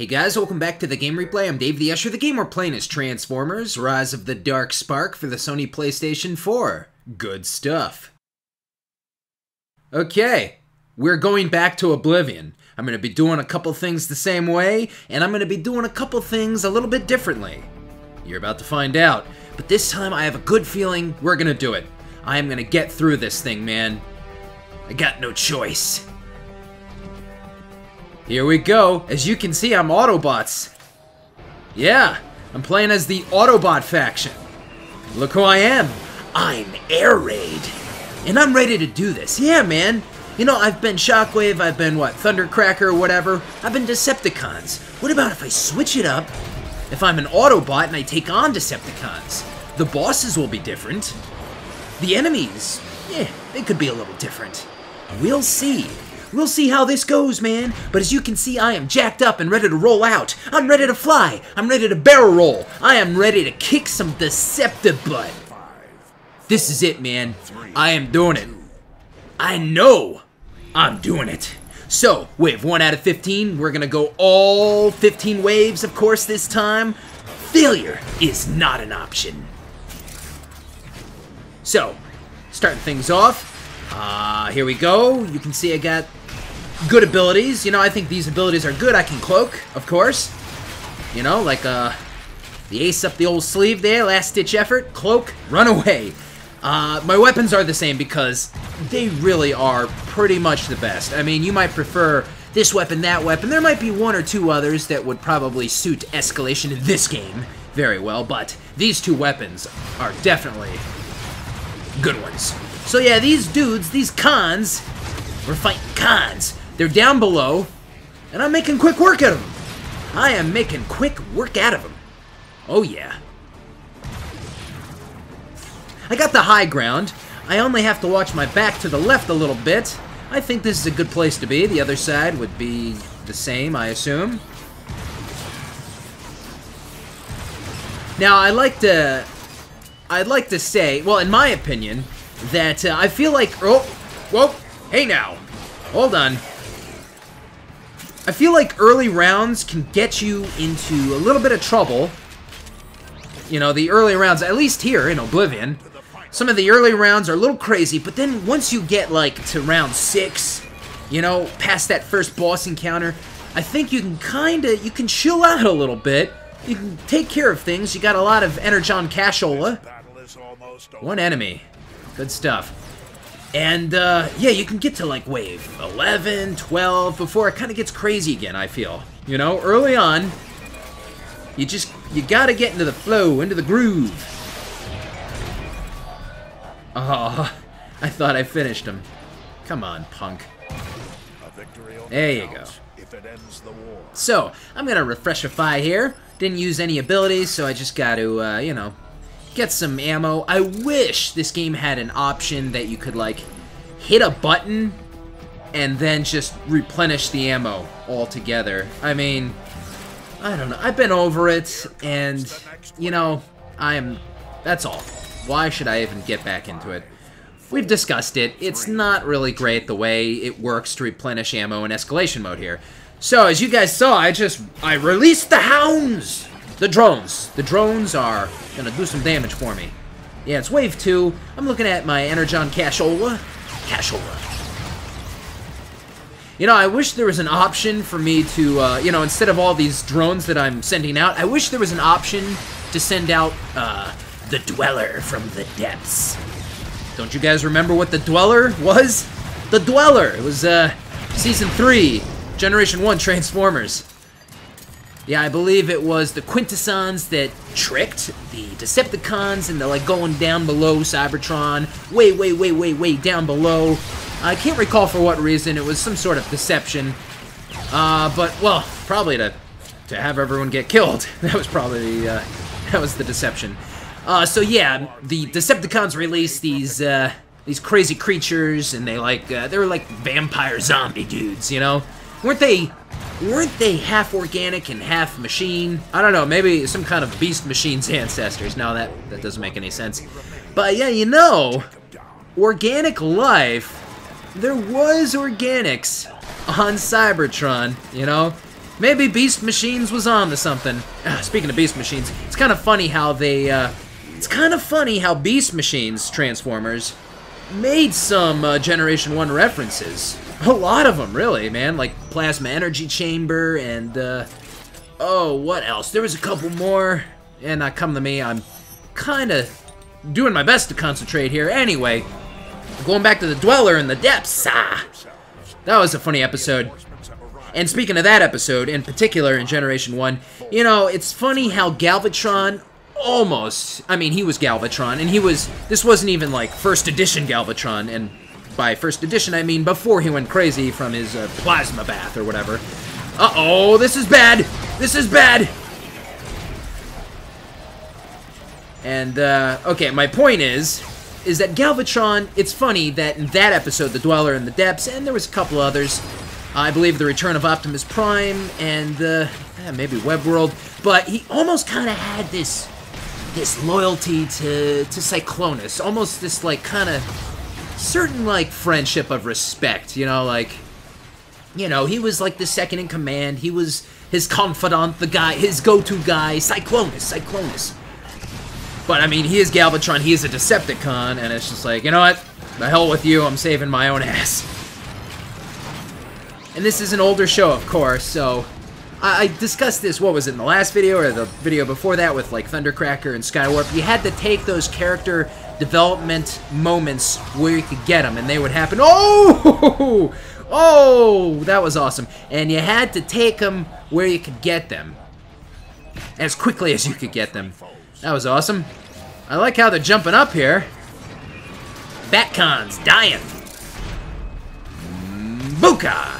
Hey guys, welcome back to the Game Replay. I'm DavetheUsher. The game we're playing is Transformers: Rise of the Dark Spark for the Sony PlayStation 4. Good stuff. Okay, we're going back to Oblivion. I'm going to be doing a couple things the same way, and I'm going to be doing a couple things a little bit differently. You're about to find out. But this time I have a good feeling we're going to do it. I am going to get through this thing, man. I got no choice. Here we go. As you can see, I'm Autobots. Yeah, I'm playing as the Autobot faction. Look who I am. I'm Air Raid. And I'm ready to do this. Yeah, man. You know, I've been Shockwave, I've been, Thundercracker or whatever. I've been Decepticons. What about if I switch it up? If I'm an Autobot and I take on Decepticons? The bosses will be different. The enemies, they could be a little different. We'll see. We'll see how this goes, man. But as you can see, I am jacked up and ready to roll out. I'm ready to fly. I'm ready to barrel roll. I am ready to kick some Deceptibutt. This is it, man. I am doing it. I know I'm doing it. So, wave 1 out of 15. We're going to go all 15 waves, of course, this time. Failure is not an option. So, starting things off. Here we go. You can see I got good abilities. You know, I think these abilities are good. I can cloak, of course. You know, like the ace up the old sleeve there, last ditch effort, cloak, run away. My weapons are the same because they really are pretty much the best. I mean, you might prefer this weapon, that weapon. There might be one or two others that would probably suit Escalation in this game very well, but these two weapons are definitely good ones. So yeah, these dudes, these cons, we're fighting cons. They're down below, and I'm making quick work out of them. I am making quick work out of them. Oh yeah. I got the high ground. I only have to watch my back to the left a little bit. I think this is a good place to be. The other side would be the same, I assume. Now, I'd like to say, well, in my opinion, that I feel like, whoa, hey now, hold on. I feel like early rounds can get you into a little bit of trouble. You know, the early rounds, at least here in Oblivion, some of the early rounds are a little crazy, but then once you get, like, to round 6, you know, past that first boss encounter, I think you can chill out a little bit. You can take care of things. You got a lot of Energon Cashola. One enemy. Good stuff. And, yeah, you can get to, like, wave 11, 12, before it kind of gets crazy again, I feel. You know, early on, you gotta get into the flow, into the groove. Oh, I thought I finished him. Come on, punk. There you go. So, I'm gonna refreshify here. Didn't use any abilities, so I just gotta, you know, get some ammo. I wish this game had an option that you could, like, hit a button and then just replenish the ammo altogether. I mean, I don't know. I've been over it, and, you know, that's all. Why should I even get back into it? We've discussed it. It's not really great the way it works to replenish ammo in Escalation mode here. So, as you guys saw, I released the hounds! The drones. The drones are gonna do some damage for me. Yeah, it's wave 2. I'm looking at my Energon Cashola. You know, I wish there was an option for me to, you know, instead of all these drones that I'm sending out, I wish there was an option to send out, the Dweller from the depths. Don't you guys remember what the Dweller was? The Dweller! It was, Season 3, Generation 1 Transformers. Yeah, I believe it was the Quintessons that tricked the Decepticons, and they're, like, going down below Cybertron. Way down below. I can't recall for what reason. It was some sort of deception. But, well, probably to have everyone get killed. That was probably, that was the deception. So yeah, the Decepticons released these crazy creatures, and they were like vampire zombie dudes, you know? Weren't they half organic and half machine? I don't know, maybe some kind of beast machine's ancestors. No, that doesn't make any sense. But yeah, you know, organic life, there was organics on Cybertron, you know? Maybe Beast Machines was on to something. Speaking of Beast Machines, it's kind of funny how they, it's kind of funny how Beast Machines Transformers made some Generation 1 references. A lot of them, really, man. Like Plasma Energy Chamber and, oh, what else? There was a couple more, and not come to me. I'm kind of doing my best to concentrate here. Anyway, going back to the Dweller in the Depths. That was a funny episode. And speaking of that episode, in particular in Generation 1, you know, it's funny how Galvatron almost, I mean, he was Galvatron, and this wasn't even like first edition Galvatron, and by first edition I mean before he went crazy from his plasma bath or whatever. Uh-oh, this is bad! This is bad! And, okay, my point is that Galvatron, it's funny that in that episode, The Dweller in the Depths, and there was a couple others, I believe The Return of Optimus Prime, and, maybe Webworld, but he almost kind of had this loyalty to Cyclonus, almost this, like, kind of certain, like, friendship of respect, you know, like, you know, he was, like, the second in command, he was his confidant, the guy, his go-to guy, Cyclonus. But, I mean, he is Galvatron, he is a Decepticon, and it's just like, you know what, the hell with you, I'm saving my own ass. And this is an older show, of course, so I discussed this, what was it, in the last video or the video before that with, like, Thundercracker and Skywarp. You had to take those character development moments where you could get them, and they would happen. Oh! Oh! That was awesome. And you had to take them where you could get them. As quickly as you could get them. That was awesome. I like how they're jumping up here. Batcon's dying. Booka!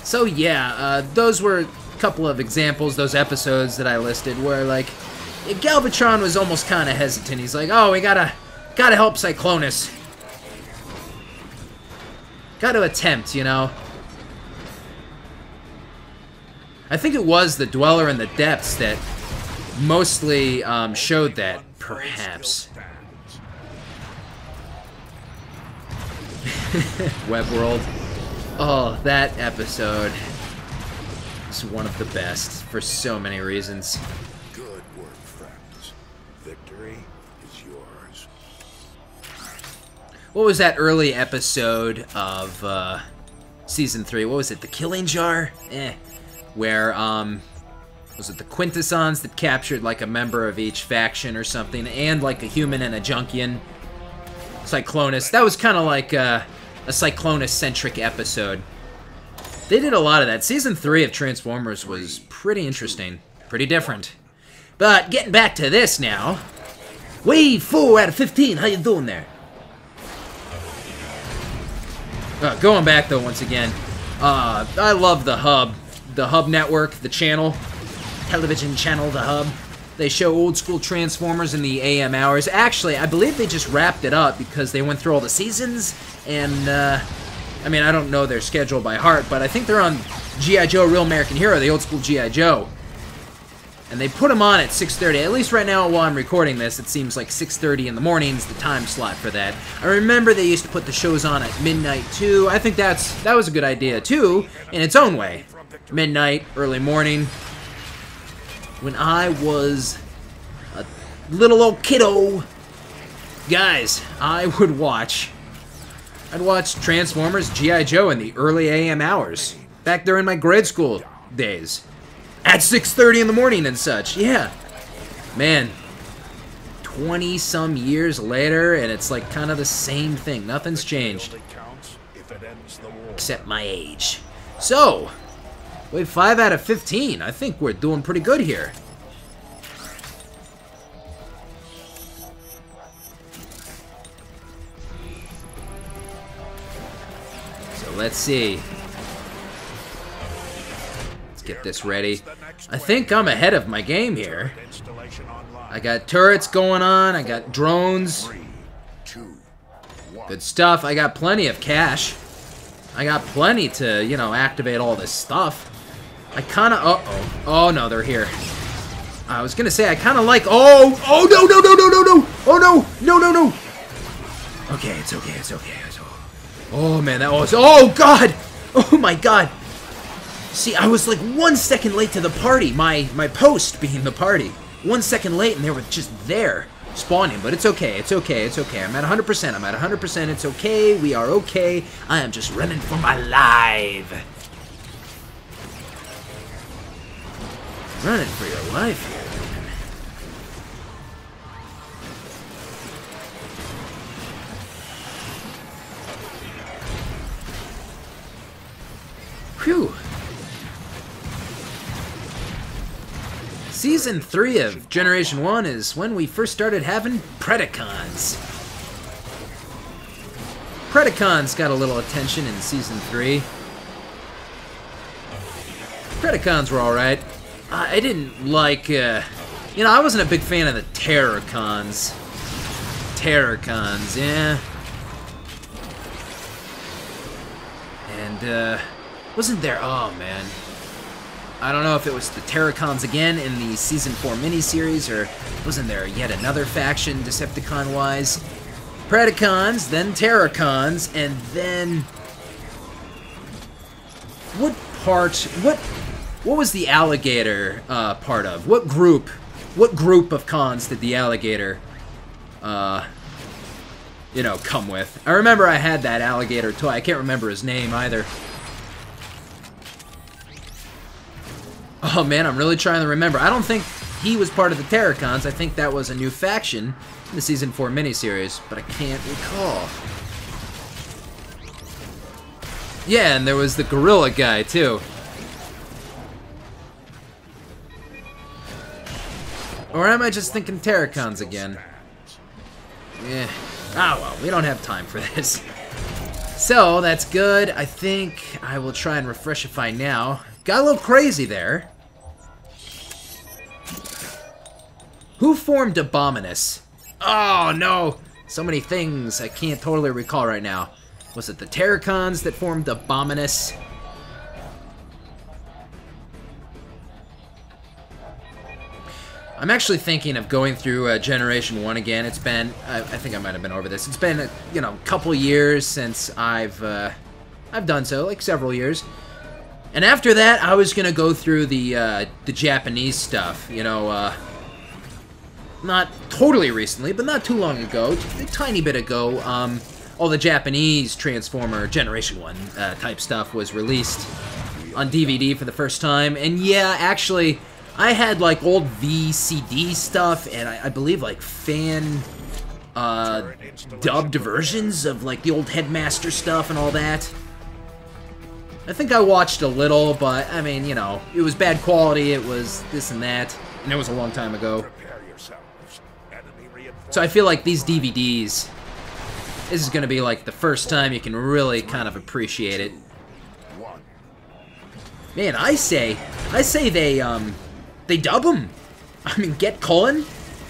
So yeah, those were a couple of examples, those episodes that I listed, where like Galvatron was almost kind of hesitant. He's like, "Oh, we gotta help Cyclonus. Gotta attempt, you know." I think it was the Dweller in the Depths that mostly showed that, perhaps. Webworld. Oh, that episode is one of the best for so many reasons. Good work, friends. Victory is yours. What was that early episode of Season 3? What was it? The Killing Jar? Where, was it the Quintessons that captured, like, a member of each faction or something, and, like, a human and a Junkian? Cyclonus. That was kind of like, a Cyclonus-centric episode. They did a lot of that. Season 3 of Transformers was pretty interesting. Pretty different. But getting back to this now. Wave 4 out of 15. How you doing there? Going back, though, once again. I love the Hub. The Hub Network, the channel. Television channel, the Hub. They show old-school Transformers in the AM hours. Actually, I believe they just wrapped it up because they went through all the seasons, and, I mean, I don't know their schedule by heart, but I think they're on G.I. Joe Real American Hero, the old-school G.I. Joe. And they put them on at 6:30. At least right now, while I'm recording this, it seems like 6:30 in the morning is the time slot for that. I remember they used to put the shows on at midnight, too. I think that was a good idea, too, in its own way. Midnight, early morning. When I was a little old kiddo, guys, I'd watch Transformers G.I. Joe in the early AM hours. Back there in my grade school days. At 6:30 in the morning and such, yeah. Man, 20-some years later, and it's like kind of the same thing. Nothing's changed. Except my age. So, wait, 5 out of 15. I think we're doing pretty good here. So let's see. Let's get this ready. I think I'm ahead of my game here. I got turrets going on. I got drones. Good stuff. I got plenty of cash. I got plenty to, you know, activate all this stuff. I kind of... Uh-oh. Oh, no, they're here. I was going to say, I kind of like... Oh! Oh, no, no, no, no, no, no! Oh, no! No, no, no! Okay, it's okay, it's okay. Oh, man, that was... Oh, God! Oh, my God! See, I was like 1 second late to the party, my post being the party. 1 second late, and they were just there, spawning. But it's okay, it's okay, it's okay. I'm at 100%, I'm at 100%, it's okay, we are okay. I am just running for my life. Running for your life here, man. Whew. Season 3 of Generation 1 is when we first started having Predacons. Predacons got a little attention in Season 3. Predacons were alright. I didn't like, you know, I wasn't a big fan of the Terrorcons. Terrorcons, yeah. And, wasn't there, oh man. I don't know if it was the Terrorcons again in the Season 4 miniseries, or wasn't there yet another faction, Decepticon-wise? Predacons, then Terrorcons, and then... What was the alligator part of? What group of cons did the alligator, you know, come with? I remember I had that alligator toy. I can't remember his name either. Oh man, I'm really trying to remember. I don't think he was part of the Terrorcons. I think that was a new faction in the Season 4 miniseries, but I can't recall. Yeah, and there was the gorilla guy, too. Or am I just thinking Terrorcons again? Yeah. Ah, well, we don't have time for this. So, that's good. I think I will try and refreshify now. Got a little crazy there. Who formed Abominus? Oh, no! So many things I can't totally recall right now. Was it the Terrorcons that formed Abominus? I'm actually thinking of going through Generation 1 again. It's been, I think I might have been over this. It's been, you know, a couple years since I've done so, like several years. And after that, I was gonna go through the Japanese stuff, you know, not totally recently, but not too long ago, just a tiny bit ago. All the Japanese Transformer Generation 1 type stuff was released on DVD for the first time, and yeah, actually, I had like old VCD stuff, and I believe like fan dubbed versions of like the old Headmaster stuff and all that. I think I watched a little, but I mean, you know, it was bad quality, it was this and that, and it was a long time ago. So I feel like these DVDs, this is gonna be like the first time you can really kind of appreciate it. Man, I say they dub them. I mean, get Cullen,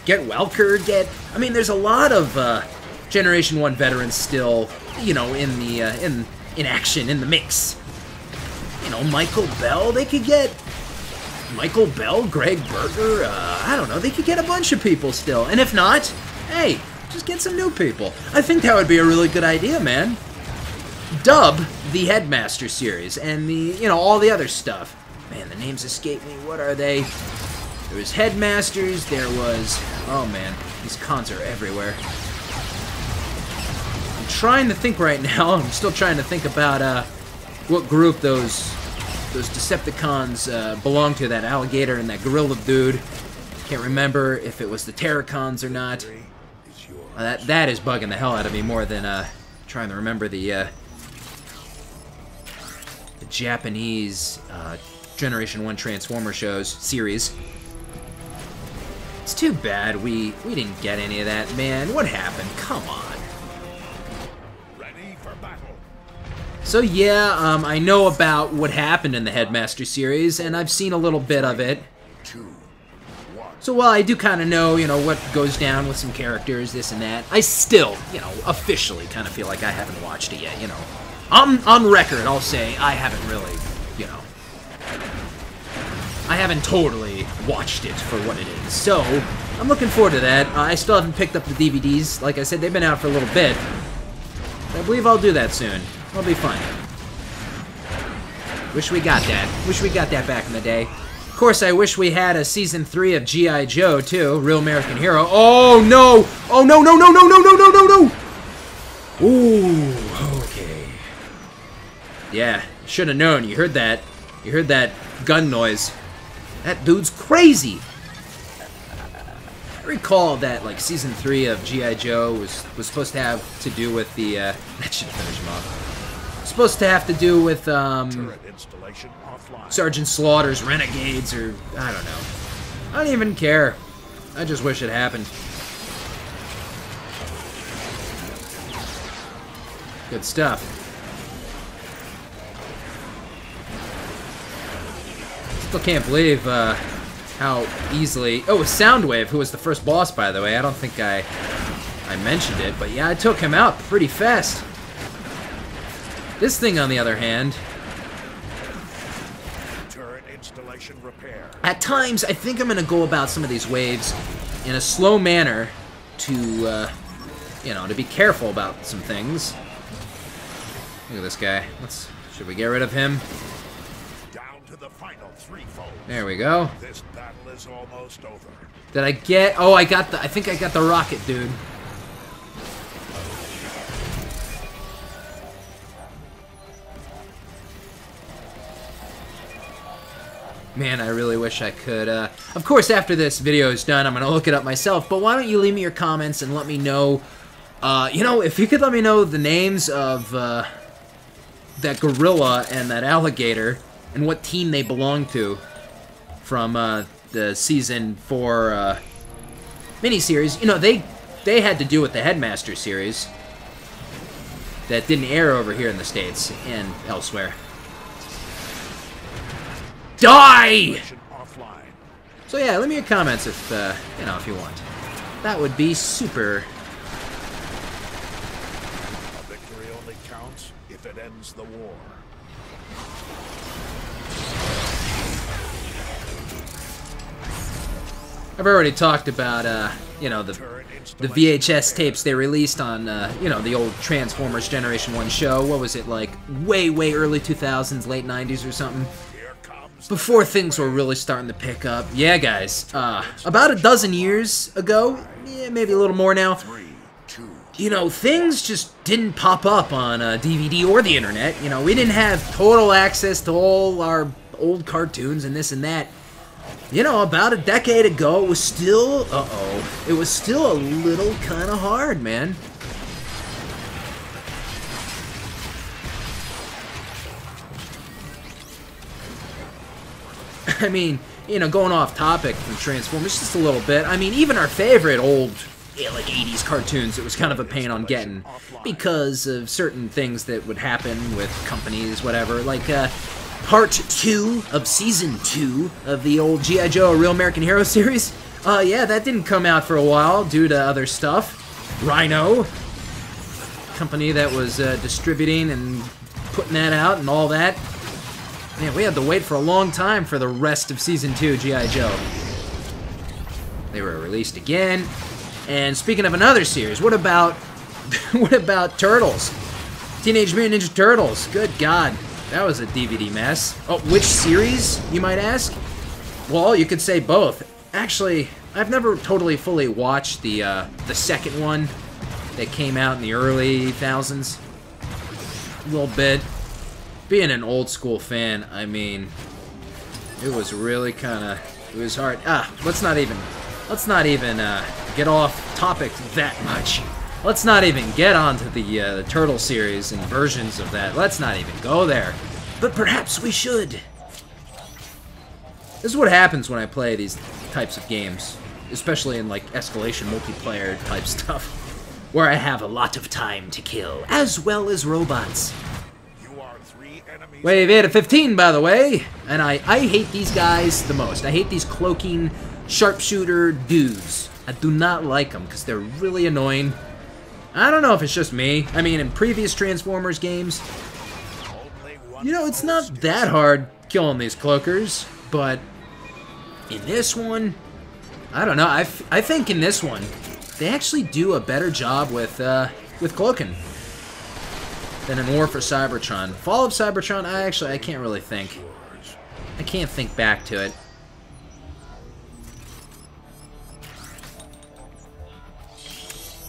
get Welker, I mean, there's a lot of Generation 1 veterans still, you know, in the in action, in the mix. You know, Michael Bell, they could get Michael Bell, Greg Berger, I don't know, they could get a bunch of people still. And if not, hey, just get some new people. I think that would be a really good idea, man. Dub the Headmaster series and the, you know, all the other stuff. Man, the names escape me. What are they? There was Headmasters, there was... Oh, man. These cons are everywhere. I'm trying to think right now. I'm still trying to think about what group those Decepticons belong to. That alligator and that gorilla dude. Can't remember if it was the Terrorcons or not. That is bugging the hell out of me more than trying to remember the Japanese... Generation 1 Transformer shows, series. It's too bad we didn't get any of that, man. What happened? Come on. Ready for battle. So yeah, I know about what happened in the Headmaster series, and I've seen a little bit of it. 2, 1. So while I do kind of know, you know, what goes down with some characters, this and that, I still, you know, officially kind of feel like I haven't watched it yet, you know. On record, I'll say I haven't really, you know, I haven't totally watched it for what it is, so I'm looking forward to that. I still haven't picked up the DVDs. Like I said, they've been out for a little bit. I believe I'll do that soon. I'll be fine. Wish we got that. Wish we got that back in the day. Of course, I wish we had a season 3 of G.I. Joe, too. Real American Hero. Oh, no! Oh, no, no, no, no, no, no, no, no, no! Ooh, okay. Yeah, should have known. You heard that. You heard that gun noise. That dude's crazy. I recall that, like, season 3 of G.I. Joe was supposed to have to do with the, that should finish him off. Supposed to have to do with, Sergeant Slaughter's Renegades, or, I don't know. I don't even care. I just wish it happened. Good stuff. Still can't believe, how easily... Oh, Soundwave, who was the first boss, by the way. I don't think I mentioned it, but yeah, I took him out pretty fast. This thing, on the other hand... Turret installation repair. At times, I think I'm going to go about some of these waves in a slow manner to, you know, to be careful about some things. Look at this guy. Should we get rid of him? The final threefold. There we go. This battle is almost over. Did I get... Oh, I think I got the rocket, dude. Man, I really wish I could. Of course, after this video is done, I'm going to look it up myself, but why don't you leave me your comments and let me know... you know, if you could let me know the names of that gorilla and that alligator... and what team they belong to from the Season 4 miniseries. You know, they had to do with the Headmaster series that didn't air over here in the States and elsewhere. Die! So yeah, leave me your comments if, you know, if you want. That would be super. A victory only counts if it ends the war. I've already talked about, you know, the VHS tapes they released on, you know, the old Transformers Generation 1 show. What was it, like, way early 2000s, late 90s or something? Before things were really starting to pick up. Yeah, guys, about a dozen years ago, yeah, maybe a little more now, you know, things just didn't pop up on DVD or the internet. You know, we didn't have total access to all our old cartoons and this and that. You know, about a decade ago, it was still, it was still a little kind of hard, man. I mean, you know, going off topic from Transformers just a little bit, I mean, even our favorite old, yeah, like 80s cartoons, it was kind of a pain on getting because of certain things that would happen with companies, whatever, like, Part 2 of Season 2 of the old G.I. Joe Real American Hero series. Yeah, that didn't come out for a while due to other stuff. Rhino, company that was distributing and putting that out and all that. Man, we had to wait for a long time for the rest of Season 2 G.I. Joe. They were released again. And speaking of another series, what about what about Turtles? Teenage Mutant Ninja Turtles. Good God. That was a DVD mess. Oh, which series, you might ask? Well, you could say both. Actually, I've never totally fully watched the second one that came out in the early thousands. A little bit. Being an old school fan, I mean, it was really kind of, it was hard. Let's not even get off topic that much. Let's not even get onto the Turtle series and versions of that. Let's not even go there. But perhaps we should. This is what happens when I play these types of games, especially in, like, Escalation multiplayer type stuff, where I have a lot of time to kill, as well as robots. You are 3 enemies. Wave 8 of 15, by the way. And I hate these guys the most. I hate these cloaking sharpshooter dudes. I do not like them because they're really annoying. I don't know if it's just me. I mean, in previous Transformers games, you know, it's not that hard killing these cloakers, but in this one, I don't know. I think in this one, they actually do a better job with cloaking. than in War for Cybertron. Fall of Cybertron, I can't really think. I can't think back to it.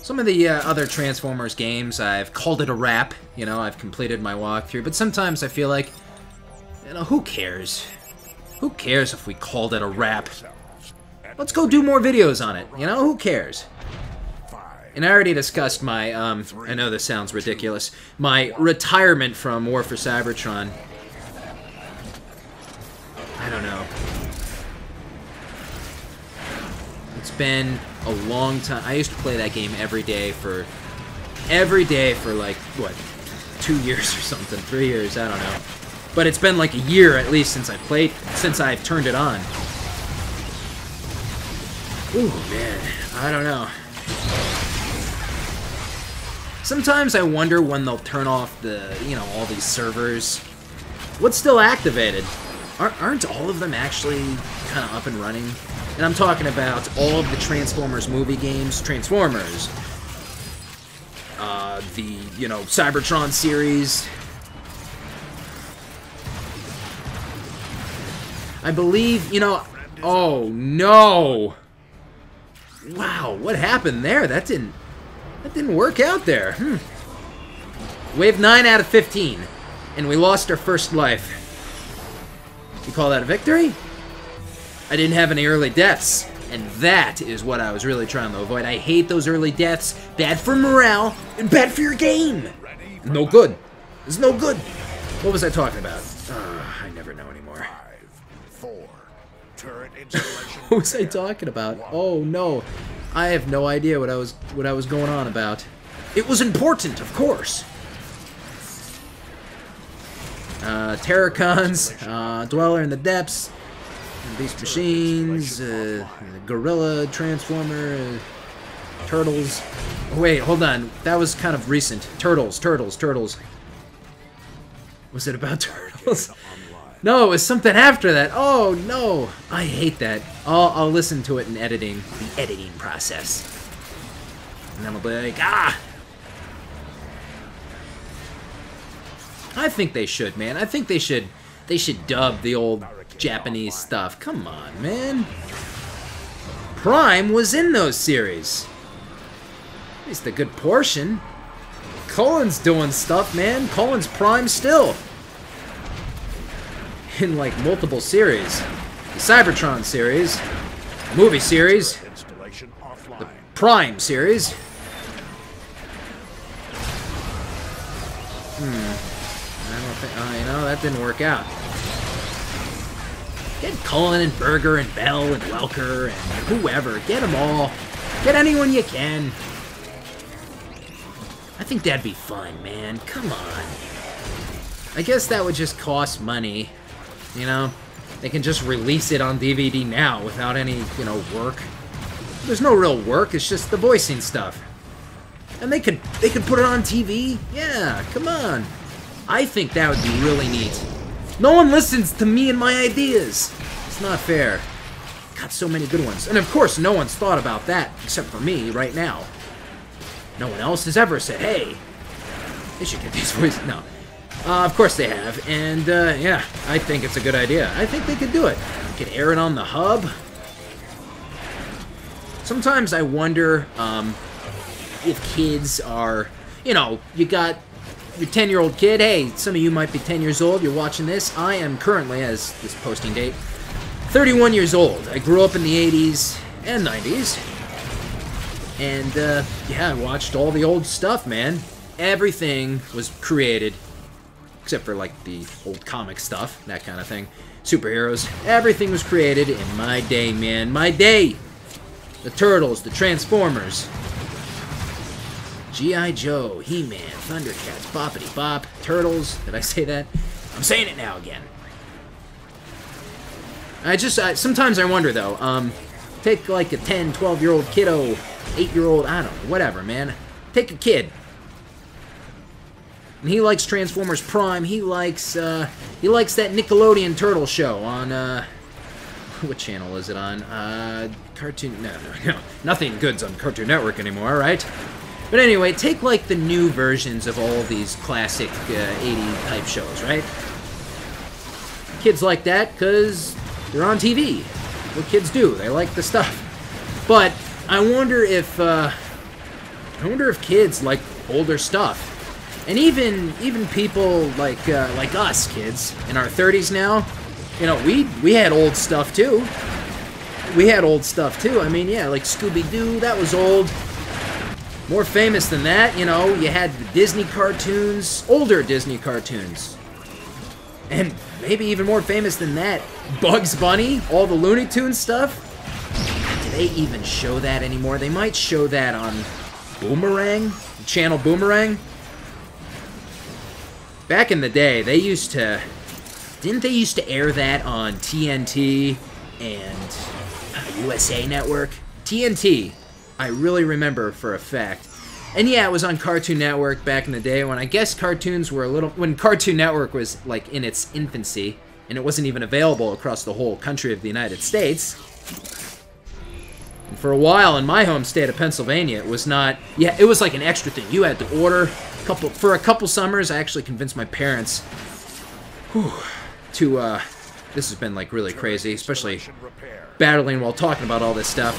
Some of the other Transformers games, I've called it a wrap. You know, I've completed my walkthrough. But sometimes I feel like, you know, who cares? Who cares if we called it a wrap? Let's go do more videos on it. You know, who cares? And I already discussed my, I know this sounds ridiculous, my retirement from War for Cybertron. I don't know. It's been a long time. I used to play that game every day for like, what, 2 years or something, 3 years, I don't know. But it's been like a year at least since I've turned it on. Ooh, man, I don't know. Sometimes I wonder when they'll turn off the, you know, all these servers. What's still activated? Aren't all of them actually kind of up and running? And I'm talking about all of the Transformers movie games, Transformers, the, you know, Cybertron series. I believe, you know, oh no! Wow, what happened there? That didn't work out there. Wave 9 out of 15, and we lost our first life. You call that a victory? I didn't have any early deaths, and that is what I was really trying to avoid. I hate those early deaths. Bad for morale, and bad for your game. No good. It's no good. What was I talking about? I never know anymore. 5, 4, turret installation. What was I talking about? Oh no. I have no idea what I was going on about. It was important, of course. Terracons, Dweller in the Depths, Beast Machines, Gorilla, Transformer, Turtles. Oh, wait, hold on. That was kind of recent. Turtles. Was it about Turtles? No, it was something after that. Oh, no. I hate that. I'll listen to it in editing. The editing process. And then I'll be like, ah! I think they should, man. I think they should dub the old Japanese stuff. Come on, man. Prime was in those series. At least a good portion. Cullen's doing stuff, man. Cullen's Prime still. In, like, multiple series. The Cybertron series. The movie series. The Prime series. I don't think... you know, that didn't work out. Get Cullen and Berger and Bell and Welker and whoever. Get them all. Get anyone you can. I think that'd be fun, man. Come on. I guess that would just cost money. You know? They can just release it on DVD now without any, you know, work. There's no real work. It's just the voicing stuff. And they could put it on TV. Yeah, come on. I think that would be really neat. No one listens to me and my ideas. It's not fair. Got so many good ones. And of course, no one's thought about that except for me right now. No one else has ever said, hey, they should get these voices. No. Of course they have. And, yeah, I think it's a good idea. I think they could do it. You could air it on the hub. Sometimes I wonder if kids are, you know, you got your 10-year-old kid. Hey, some of you might be 10 years old. You're watching this. I am currently, as this posting date, 31 years old. I grew up in the 80s and 90s. And, yeah, I watched all the old stuff, man. Everything was created, except for, like, the old comic stuff, that kind of thing. Superheroes. Everything was created in my day, man. My day! The Turtles, the Transformers, G.I. Joe, He-Man, Thundercats, Boppity Bop, Turtles. Did I say that? I'm saying it now again. Sometimes I wonder, though, take, like, a 10, 12-year-old kiddo, 8-year-old, I don't know, whatever, man. Take a kid. And he likes Transformers Prime. He likes that Nickelodeon Turtle show on, what channel is it on? Cartoon... No. Nothing good's on Cartoon Network anymore, right? But anyway, take like the new versions of all of these classic 80 type shows, right? Kids like that because they're on TV. What kids do, they like the stuff. But I wonder if kids like older stuff. And even people like us kids in our 30s now, you know, we had old stuff too. We had old stuff too. I mean, yeah, like Scooby-Doo, that was old. More famous than that, you know, you had the Disney cartoons, older Disney cartoons. And maybe even more famous than that, Bugs Bunny, all the Looney Tunes stuff. Do they even show that anymore? They might show that on Boomerang, channel Boomerang. Back in the day, they used to... Didn't they used to air that on TNT and USA Network? TNT, I really remember for a fact. And yeah, it was on Cartoon Network back in the day when I guess cartoons were a little... When Cartoon Network was, like, in its infancy, and it wasn't even available across the whole country of the United States. And for a while in my home state of Pennsylvania, it was not... Yeah, it was like an extra thing. You had to order... For a couple summers, I actually convinced my parents to, this has been, like, really crazy, especially battling while talking about all this stuff.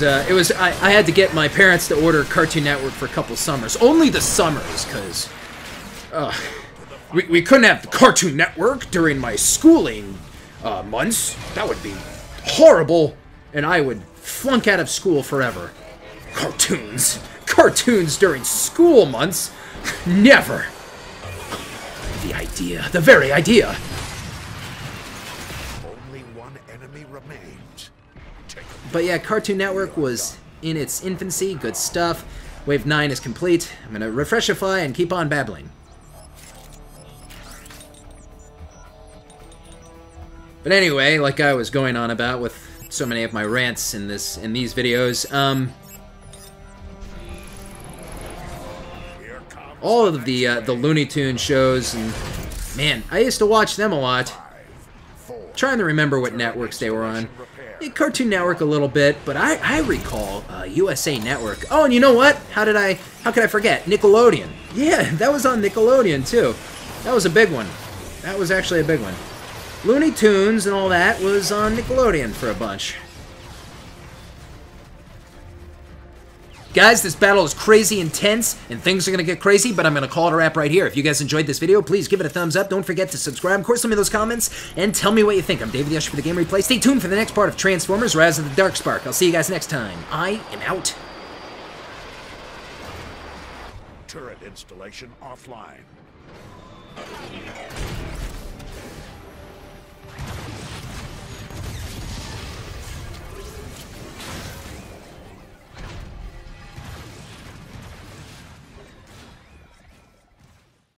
I had to get my parents to order Cartoon Network for a couple summers. Only the summers, because, we couldn't have the Cartoon Network during my schooling, months. That would be horrible, and I would flunk out of school forever. Cartoons during school months? Never. The idea, the very idea. Only one enemy remains. But yeah, Cartoon Network was in its infancy. Good stuff. Wave 9 is complete. I'm gonna refreshify and keep on babbling. But anyway, like I was going on about with so many of my rants in these videos, all of the Looney Tunes shows, and man, I used to watch them a lot. Trying to remember what networks they were on. Yeah, Cartoon Network a little bit, but I recall USA Network. Oh, and you know what? How could I forget? Nickelodeon. Yeah, that was on Nickelodeon too. That was a big one. That was actually a big one. Looney Tunes and all that was on Nickelodeon for a bunch. Guys, this battle is crazy intense, and things are going to get crazy, but I'm going to call it a wrap right here. If you guys enjoyed this video, please give it a thumbs up. Don't forget to subscribe. Of course, leave me those comments, and tell me what you think. I'm DavetheUsher for the Game Replay. Stay tuned for the next part of Transformers: Rise of the Darkspark. I'll see you guys next time. I am out. Turret installation offline.